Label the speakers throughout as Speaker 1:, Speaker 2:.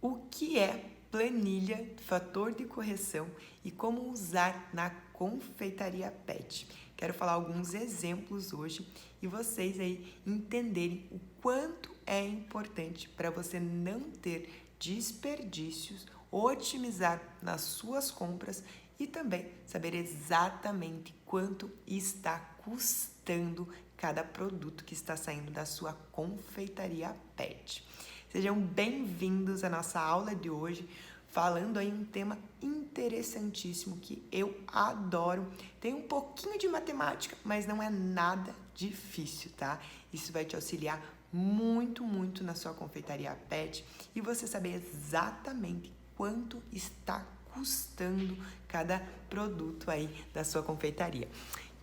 Speaker 1: O que é planilha, fator de correção e como usar na confeitaria pet? Quero falar alguns exemplos hoje e vocês aí entenderem o quanto é importante para você não ter desperdícios, otimizar nas suas compras e também saber exatamente quanto está custando cada produto que está saindo da sua confeitaria pet. Sejam bem-vindos à nossa aula de hoje, falando aí um tema interessantíssimo que eu adoro. Tem um pouquinho de matemática, mas não é nada difícil, tá? Isso vai te auxiliar muito na sua confeitaria pet e você saber exatamente quanto está custando cada produto aí da sua confeitaria.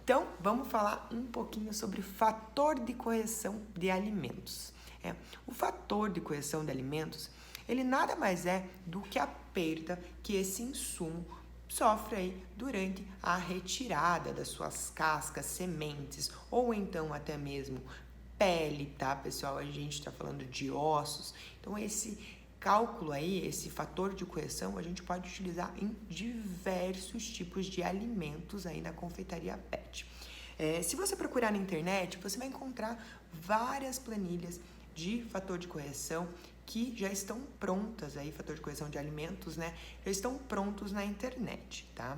Speaker 1: Então, vamos falar um pouquinho sobre fator de correção de alimentos. O fator de correção de alimentos, ele nada mais é do que a perda que esse insumo sofre aí durante a retirada das suas cascas, sementes ou então até mesmo pele, tá, pessoal? A gente está falando de ossos. Então, esse cálculo aí, esse fator de correção, a gente pode utilizar em diversos tipos de alimentos aí na confeitaria pet. Se você procurar na internet, você vai encontrar várias planilhas de fator de correção que já estão prontas aí, fator de correção de alimentos, né? Já estão prontos na internet, tá?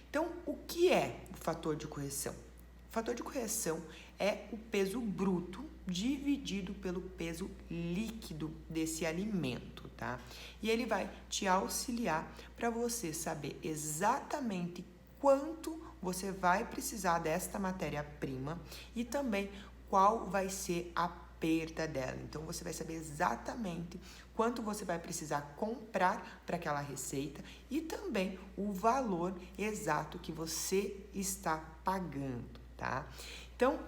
Speaker 1: Então, o que é o fator de correção? O fator de correção é o peso bruto dividido pelo peso líquido desse alimento, tá? E ele vai te auxiliar para você saber exatamente quanto você vai precisar desta matéria-prima e também qual vai ser a perda dela. Então, você vai saber exatamente quanto você vai precisar comprar para aquela receita e também o valor exato que você está pagando, tá? Então,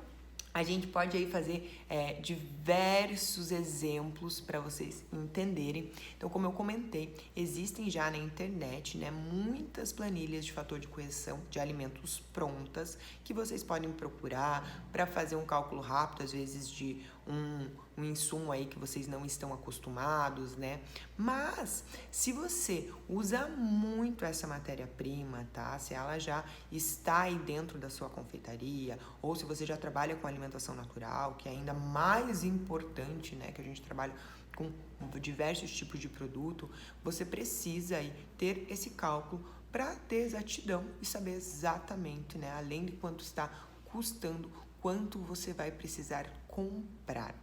Speaker 1: a gente pode aí fazer diversos exemplos para vocês entenderem. Então, como eu comentei, existem já na internet, né, muitas planilhas de fator de correção de alimentos prontas que vocês podem procurar para fazer um cálculo rápido, às vezes de um insumo aí que vocês não estão acostumados, né? Mas, se você usa muito essa matéria-prima, tá? Se ela já está aí dentro da sua confeitaria, ou se você já trabalha com alimentação natural, que é ainda mais importante, né? Que a gente trabalha com diversos tipos de produto, você precisa aí ter esse cálculo para ter exatidão e saber exatamente, né? Além de quanto está custando, quanto você vai precisar comprar.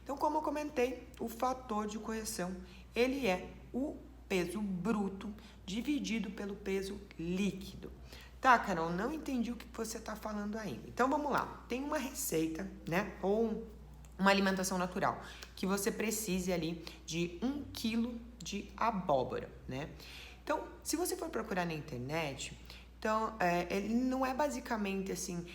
Speaker 1: Então, como eu comentei, o fator de correção, ele é o peso bruto dividido pelo peso líquido. Tá, Carol, não entendi o que você está falando ainda. Então, vamos lá. Tem uma receita, né, ou uma alimentação natural, que você precise ali de 1 quilo de abóbora, né? Então, se você for procurar na internet, então, ele não é basicamente assim,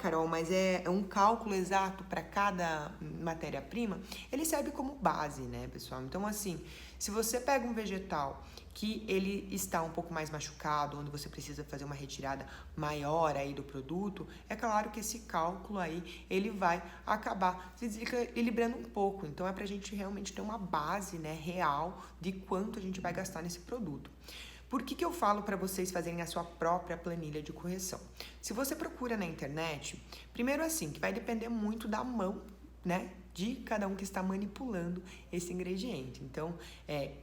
Speaker 1: Carol, mas é um cálculo exato para cada matéria-prima. Ele serve como base, né, pessoal? Então, assim, se você pega um vegetal que ele está um pouco mais machucado, onde você precisa fazer uma retirada maior aí do produto, é claro que esse cálculo aí, ele vai acabar se desequilibrando um pouco. Então, é pra gente realmente ter uma base, né, real de quanto a gente vai gastar nesse produto. Por que eu falo para vocês fazerem a sua própria planilha de correção? Se você procura na internet, primeiro assim, que vai depender muito da mão, né, de cada um que está manipulando esse ingrediente. Então,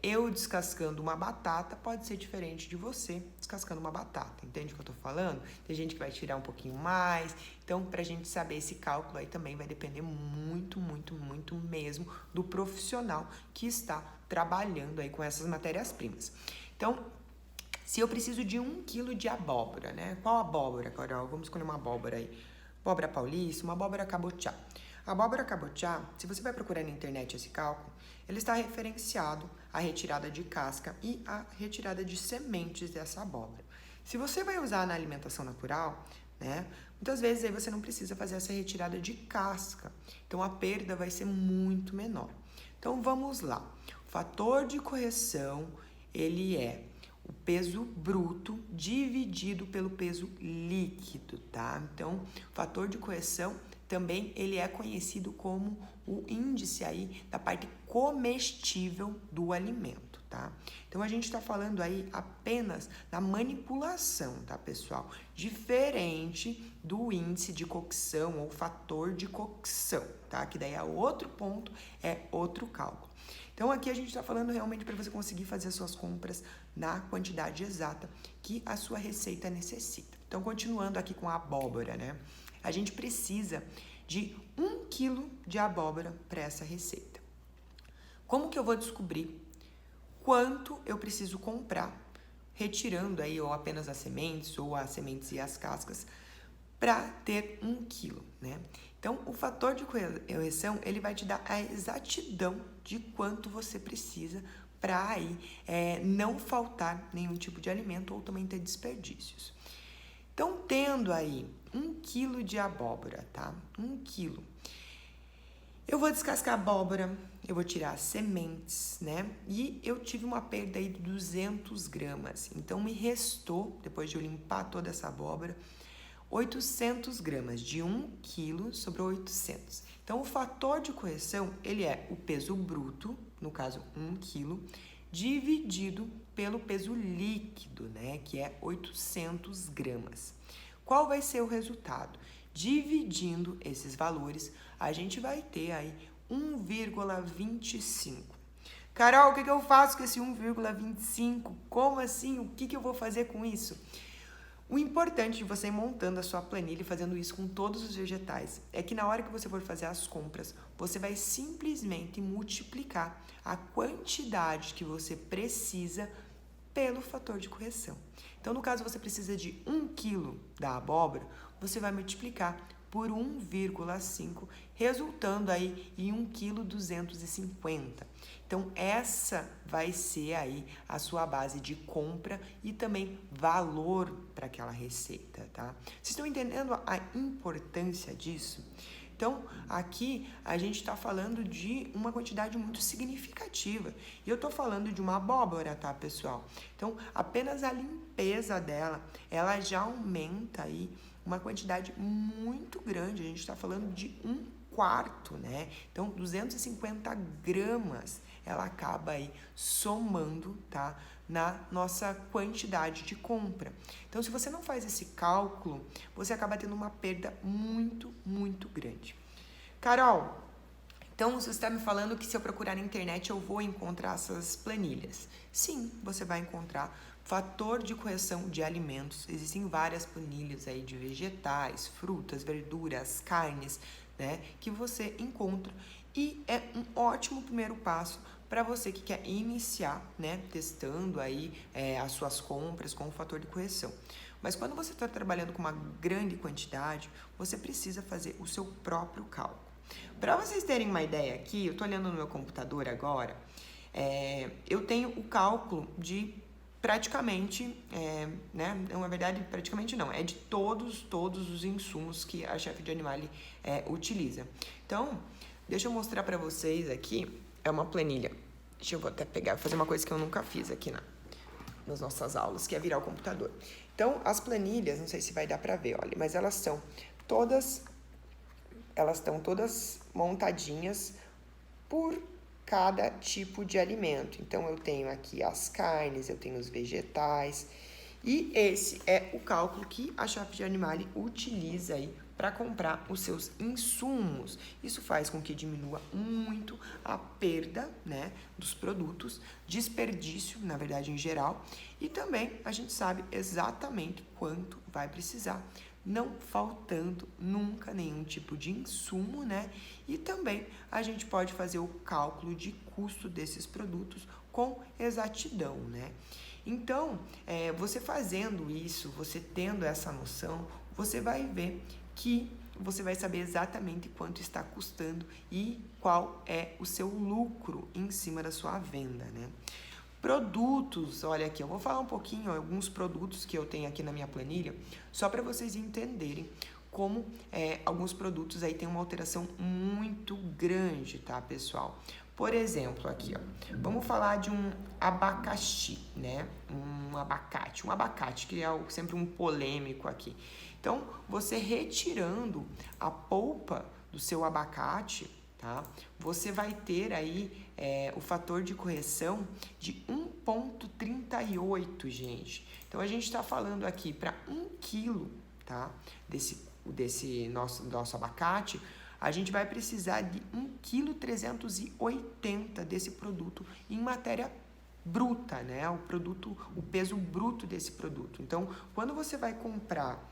Speaker 1: eu descascando uma batata pode ser diferente de você descascando uma batata. Entende o que eu tô falando? Tem gente que vai tirar um pouquinho mais. Então, pra gente saber esse cálculo aí também vai depender muito mesmo do profissional que está trabalhando aí com essas matérias-primas. Então, se eu preciso de 1 quilo de abóbora, né? Qual abóbora, Carol? Vamos escolher uma abóbora aí. Abóbora paulista, uma abóbora cabotiá. A abóbora cabotiá, se você vai procurar na internet esse cálculo, ele está referenciado à retirada de casca e à retirada de sementes dessa abóbora. Se você vai usar na alimentação natural, né? Muitas vezes aí você não precisa fazer essa retirada de casca. Então, a perda vai ser muito menor. Então, vamos lá. O fator de correção, ele é o peso bruto dividido pelo peso líquido, tá? Então, o fator de correção também ele é conhecido como o índice aí da parte comestível do alimento, tá? Então, a gente está falando aí apenas da manipulação, tá, pessoal? Diferente do índice de cocção ou fator de cocção, tá? Que daí é outro ponto, é outro cálculo. Então, aqui a gente está falando realmente para você conseguir fazer as suas compras na quantidade exata que a sua receita necessita. Então, continuando aqui com a abóbora, né? A gente precisa de 1 quilo de abóbora para essa receita. Como que eu vou descobrir quanto eu preciso comprar, retirando aí ou apenas as sementes ou as sementes e as cascas, para ter 1 quilo, né? Então, o fator de correção, ele vai te dar a exatidão de quanto você precisa para aí não faltar nenhum tipo de alimento ou também ter desperdícios. Então, tendo aí 1 quilo de abóbora, tá? 1 quilo. Eu vou descascar a abóbora, eu vou tirar as sementes, né? E eu tive uma perda aí de 200 gramas. Então, me restou, depois de eu limpar toda essa abóbora, 800 gramas. De 1 quilo sobrou 800. Então, o fator de correção, ele é o peso bruto, no caso 1 quilo, dividido pelo peso líquido, né? Que é 800 gramas. Qual vai ser o resultado? Dividindo esses valores, a gente vai ter aí 1,25. Carol, o que eu faço com esse 1,25? Como assim? O que eu vou fazer com isso? O importante de você ir montando a sua planilha e fazendo isso com todos os vegetais é que na hora que você for fazer as compras, você vai simplesmente multiplicar a quantidade que você precisa pelo fator de correção. Então, no caso, você precisa de 1 quilo da abóbora, você vai multiplicar por 1,5, resultando aí em 1,250 kg. Então, essa vai ser aí a sua base de compra e também valor para aquela receita, tá? Vocês estão entendendo a importância disso? Então, aqui a gente está falando de uma quantidade muito significativa. E eu estou falando de uma abóbora, tá, pessoal? Então, apenas a limpeza dela, ela já aumenta aí uma quantidade muito grande. A gente está falando de 1/4, né? Então, 250 gramas ela acaba aí somando, tá? Na nossa quantidade de compra. Então, se você não faz esse cálculo, você acaba tendo uma perda muito, muito grande. Carol, então você está me falando que se eu procurar na internet eu vou encontrar essas planilhas. Sim, você vai encontrar fator de correção de alimentos. Existem várias planilhas aí de vegetais, frutas, verduras, carnes, né? Que você encontra e é um ótimo primeiro passo para você que quer iniciar, né, testando aí as suas compras com o fator de correção. Mas quando você está trabalhando com uma grande quantidade, você precisa fazer o seu próprio cálculo. Para vocês terem uma ideia aqui, eu estou olhando no meu computador agora, eu tenho o cálculo de praticamente, né, na verdade, praticamente não, é de todos os insumos que a Chef de Animale utiliza. Então, deixa eu mostrar para vocês aqui. É uma planilha. Deixa eu até pegar, fazer uma coisa que eu nunca fiz aqui nas nossas aulas, que é virar o computador. Então, as planilhas, não sei se vai dar para ver, olha, mas elas estão todas montadinhas por cada tipo de alimento. Então, eu tenho aqui as carnes, eu tenho os vegetais, e esse é o cálculo que a Chef de Animale utiliza aí para comprar os seus insumos. Isso faz com que diminua muito a perda, né, dos produtos, desperdício, na verdade, em geral, e também a gente sabe exatamente quanto vai precisar, não faltando nunca nenhum tipo de insumo, né? E também a gente pode fazer o cálculo de custo desses produtos com exatidão, né? Então, você fazendo isso, você tendo essa noção, você vai ver que você vai saber exatamente quanto está custando e qual é o seu lucro em cima da sua venda, né? Produtos, olha aqui, eu vou falar um pouquinho, alguns produtos que eu tenho aqui na minha planilha, só para vocês entenderem como alguns produtos aí tem uma alteração muito grande, tá, pessoal? Por exemplo, aqui, ó, vamos falar de um abacaxi, né? Um abacate, que é sempre um polêmico aqui. Então, você retirando a polpa do seu abacate, tá? Você vai ter aí o fator de correção de 1,38, gente. Então, a gente está falando aqui para 1 quilo, tá? Desse nosso abacate, a gente vai precisar de 1,380 kg desse produto em matéria bruta, né? O peso bruto desse produto. Então, quando você vai comprar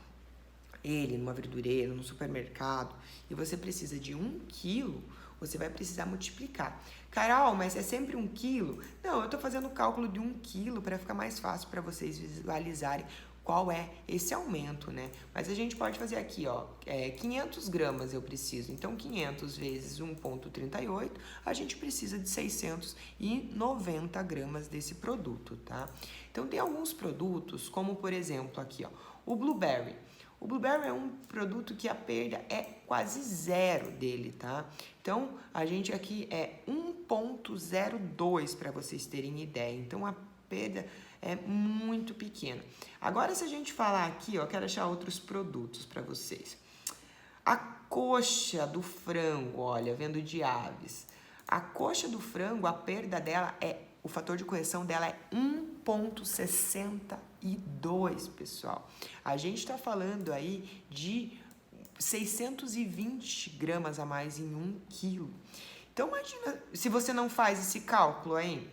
Speaker 1: ele numa verdureira, no supermercado, e você precisa de 1 quilo, você vai precisar multiplicar. Carol, mas é sempre 1 quilo? Não, eu tô fazendo o cálculo de 1 quilo para ficar mais fácil para vocês visualizarem qual é esse aumento, né? Mas a gente pode fazer aqui, ó, 500 gramas eu preciso. Então, 500 vezes 1,38, a gente precisa de 690 gramas desse produto, tá? Então, tem alguns produtos, como por exemplo aqui, ó, o Blueberry. O Blueberry é um produto que a perda é quase zero dele, tá? Então, a gente aqui é 1,02 para vocês terem ideia. Então, a perda é muito pequena. Agora, se a gente falar aqui, ó, quero achar outros produtos para vocês. A coxa do frango, olha, vendo de aves. A coxa do frango, a perda dela o fator de correção dela é 1,62, pessoal. A gente está falando aí de 620 gramas a mais em 1 quilo. Então, imagina, se você não faz esse cálculo aí,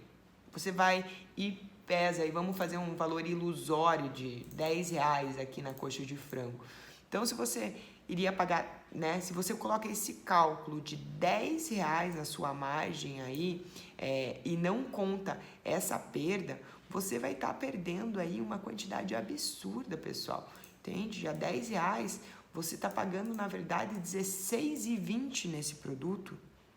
Speaker 1: você vai e pesa, e vamos fazer um valor ilusório de R$10 aqui na coxa de frango. Então, se você iria pagar, né? Se você coloca esse cálculo de R$10 na sua margem aí, e não conta essa perda, você vai estar perdendo aí uma quantidade absurda, pessoal. Entende? Já R$10, você está pagando, na verdade, R$16,20 nesse produto,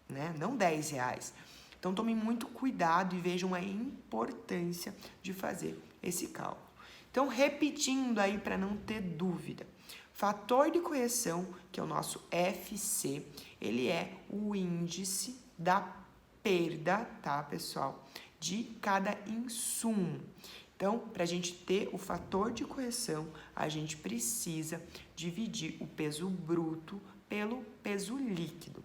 Speaker 1: né? Não R$10. Então, tomem muito cuidado e vejam a importância de fazer esse cálculo. Então, repetindo aí para não ter dúvida. Fator de correção, que é o nosso FC, ele é o índice da perda, tá, pessoal? De cada insumo. Então, para a gente ter o fator de correção, a gente precisa dividir o peso bruto pelo peso líquido.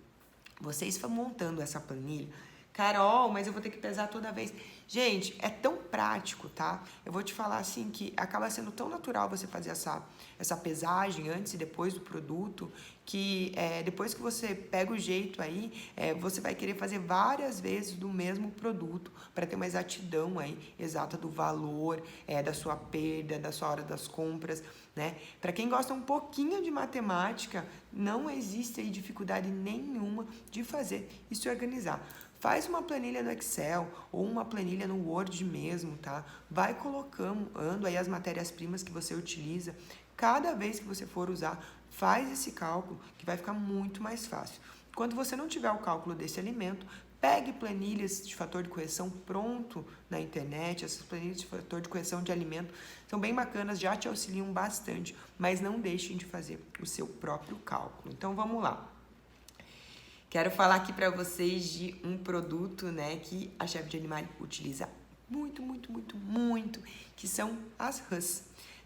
Speaker 1: Vocês vão montando essa planilha. Carol, mas eu vou ter que pesar toda vez. Gente, é tão prático, tá? Eu vou te falar assim que acaba sendo tão natural você fazer essa pesagem antes e depois do produto, que depois que você pega o jeito aí, você vai querer fazer várias vezes do mesmo produto para ter uma exatidão aí exata do valor, da sua perda, da sua hora das compras, né? Para quem gosta um pouquinho de matemática, não existe aí dificuldade nenhuma de fazer e se organizar. Faz uma planilha no Excel ou uma planilha no Word mesmo, tá? Vai colocando aí as matérias-primas que você utiliza. Cada vez que você for usar, faz esse cálculo que vai ficar muito mais fácil. Quando você não tiver o cálculo desse alimento, pegue planilhas de fator de correção pronto na internet. Essas planilhas de fator de correção de alimento são bem bacanas, já te auxiliam bastante, mas não deixem de fazer o seu próprio cálculo. Então, vamos lá. Quero falar aqui para vocês de um produto, né, que a Chef de Animale utiliza muito, que são as rãs,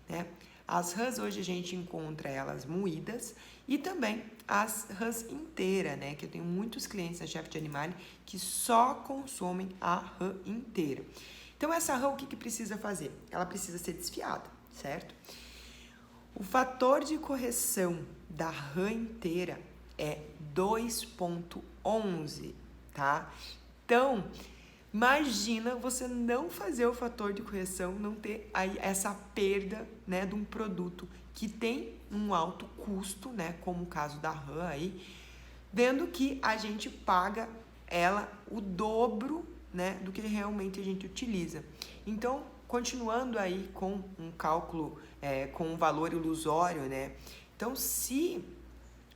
Speaker 1: né? As rãs hoje a gente encontra elas moídas e também as rãs inteiras, né? Que eu tenho muitos clientes da Chef de Animale que só consomem a rã inteira. Então, essa rã, o que precisa fazer? Ela precisa ser desfiada, certo? O fator de correção da rã inteira é 2,11, tá? Então, imagina você não fazer o fator de correção, não ter aí essa perda, né, de um produto que tem um alto custo, né, como o caso da rã aí, vendo que a gente paga ela o dobro, né, do que realmente a gente utiliza. Então, continuando aí com um cálculo com um valor ilusório, né? Então, se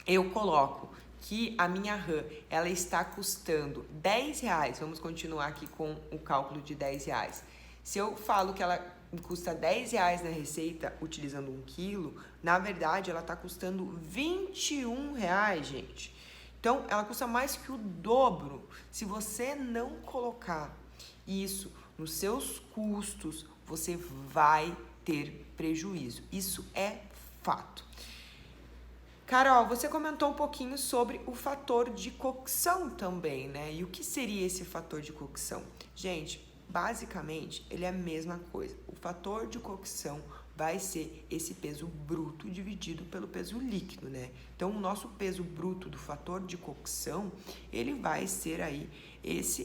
Speaker 1: eu coloco que a minha rã, ela está custando R$10, vamos continuar aqui com o cálculo de R$10. Se eu falo que ela custa R$10 na receita utilizando 1 quilo, na verdade ela está custando R$21, gente. Então, ela custa mais que o dobro. Se você não colocar isso nos seus custos, você vai ter prejuízo. Isso é fato. Carol, você comentou um pouquinho sobre o fator de cocção também, né? E o que seria esse fator de cocção? Gente, basicamente, ele é a mesma coisa. O fator de cocção vai ser esse peso bruto dividido pelo peso líquido, né? Então, o nosso peso bruto do fator de cocção, ele vai ser aí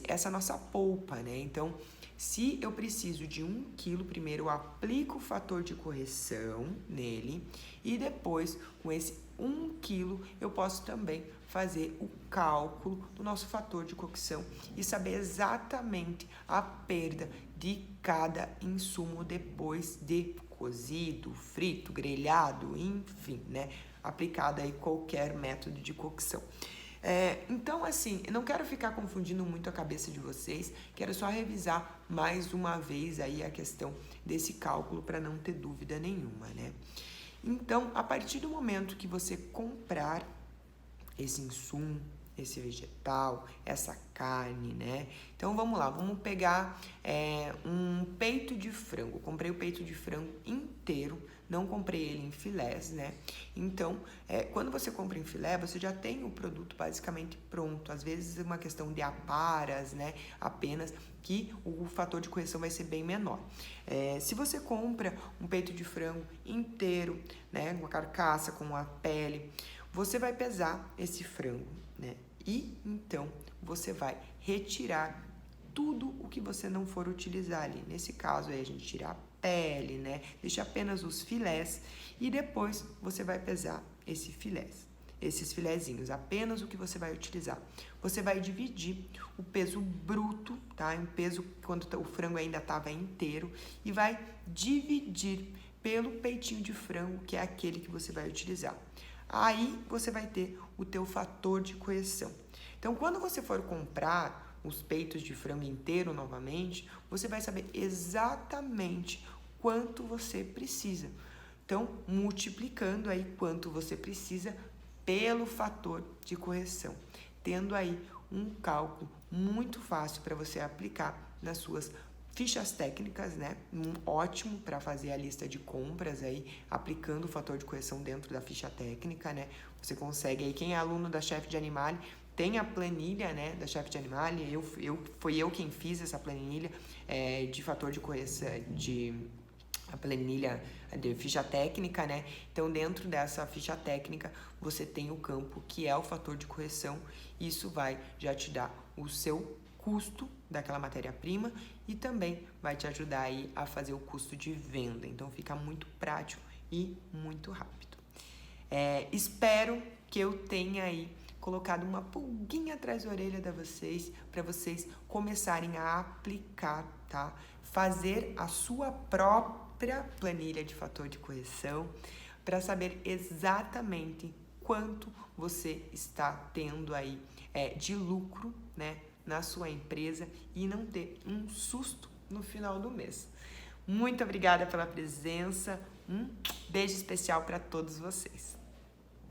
Speaker 1: essa nossa polpa, né? Então, se eu preciso de 1 quilo, primeiro eu aplico o fator de correção nele e depois, com esse 1 quilo, eu posso também fazer o cálculo do nosso fator de cocção e saber exatamente a perda de cada insumo depois de cozido, frito, grelhado, enfim, né? Aplicado aí qualquer método de cocção. Então, assim, eu não quero ficar confundindo muito a cabeça de vocês, quero só revisar mais uma vez aí a questão desse cálculo para não ter dúvida nenhuma, né? Então, a partir do momento que você comprar esse insumo, esse vegetal, essa carne, né? Então, vamos lá, vamos pegar um peito de frango. Comprei o peito de frango inteiro, não comprei ele em filés, né? Então, quando você compra em filé, você já tem o produto basicamente pronto. Às vezes é uma questão de aparas, né? Apenas que o fator de correção vai ser bem menor. Se você compra um peito de frango inteiro, né? Uma carcaça com a pele, você vai pesar esse frango, né? E então você vai retirar tudo o que você não for utilizar ali. Nesse caso aí a gente tira a pele, né? Deixa apenas os filés e depois você vai pesar esses filezinhos, apenas o que você vai utilizar. Você vai dividir o peso bruto, tá? Um peso quando o frango ainda estava inteiro e vai dividir pelo peitinho de frango, que é aquele que você vai utilizar. Aí você vai ter o teu fator de correção. Então, quando você for comprar os peitos de frango inteiro novamente, você vai saber exatamente quanto você precisa. Então, multiplicando aí quanto você precisa pelo fator de correção, tendo aí um cálculo muito fácil para você aplicar nas suas fichas técnicas, né? Ótimo para fazer a lista de compras aí, aplicando o fator de correção dentro da ficha técnica, né? Você consegue aí, quem é aluno da Chef de Animale, tem a planilha, né, da Chef de Animale, foi eu quem fiz essa planilha de fator de correção, a planilha de ficha técnica, né? Então, dentro dessa ficha técnica, você tem o campo que é o fator de correção. Isso vai já te dar o seu custo daquela matéria-prima e também vai te ajudar aí a fazer o custo de venda. Então, fica muito prático e muito rápido. Espero que eu tenha aí colocado uma pulguinha atrás da orelha de vocês, para vocês começarem a aplicar, tá? Fazer a sua própria planilha de fator de correção, para saber exatamente quanto você está tendo aí de lucro, né, na sua empresa e não ter um susto no final do mês. Muito obrigada pela presença, um beijo especial para todos vocês.